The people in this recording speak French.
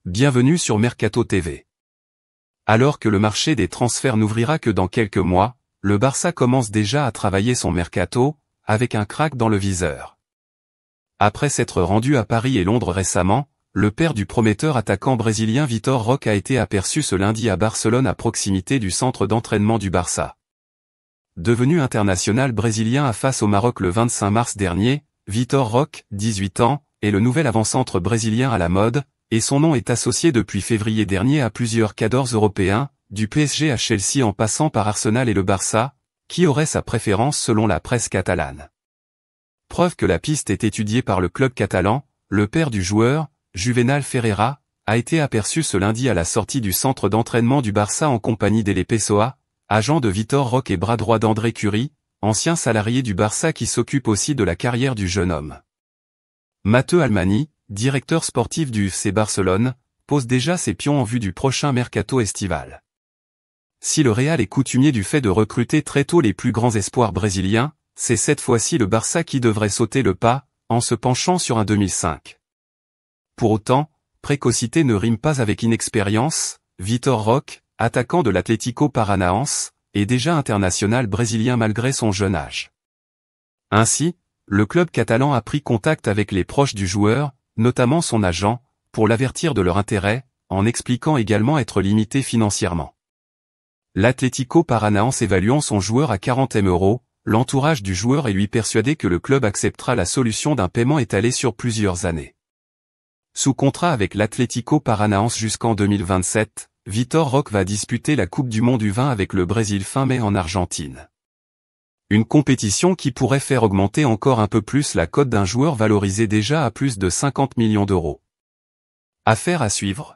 Bienvenue sur Mercato TV. Alors que le marché des transferts n'ouvrira que dans quelques mois, le Barça commence déjà à travailler son mercato, avec un crack dans le viseur. Après s'être rendu à Paris et Londres récemment, le père du prometteur attaquant brésilien Vitor Roque a été aperçu ce lundi à Barcelone à proximité du centre d'entraînement du Barça. Devenu international brésilien face au Maroc le 25 mars dernier, Vitor Roque, 18 ans, est le nouvel avant-centre brésilien à la mode, et son nom est associé depuis février dernier à plusieurs cadors européens, du PSG à Chelsea en passant par Arsenal et le Barça, qui aurait sa préférence selon la presse catalane. Preuve que la piste est étudiée par le club catalan, le père du joueur, Juvenal Ferreira, a été aperçu ce lundi à la sortie du centre d'entraînement du Barça en compagnie d'Ele Pessoa, agent de Vitor Roque et bras droit d'André Curie, ancien salarié du Barça qui s'occupe aussi de la carrière du jeune homme. Mateu Almani, directeur sportif du FC Barcelone, pose déjà ses pions en vue du prochain mercato estival. Si le Real est coutumier du fait de recruter très tôt les plus grands espoirs brésiliens, c'est cette fois-ci le Barça qui devrait sauter le pas, en se penchant sur un 2005. Pour autant, précocité ne rime pas avec inexpérience. Vitor Roque, attaquant de l'Atlético Paranaense, est déjà international brésilien malgré son jeune âge. Ainsi, le club catalan a pris contact avec les proches du joueur, notamment son agent, pour l'avertir de leur intérêt, en expliquant également être limité financièrement. L'Atlético Paranaense évaluant son joueur à 40 000 €, l'entourage du joueur est lui persuadé que le club acceptera la solution d'un paiement étalé sur plusieurs années. Sous contrat avec l'Atlético Paranaense jusqu'en 2027, Vitor Roque va disputer la Coupe du Monde U20 avec le Brésil fin mai en Argentine. Une compétition qui pourrait faire augmenter encore un peu plus la cote d'un joueur valorisé déjà à plus de 50 millions €. Affaire à suivre.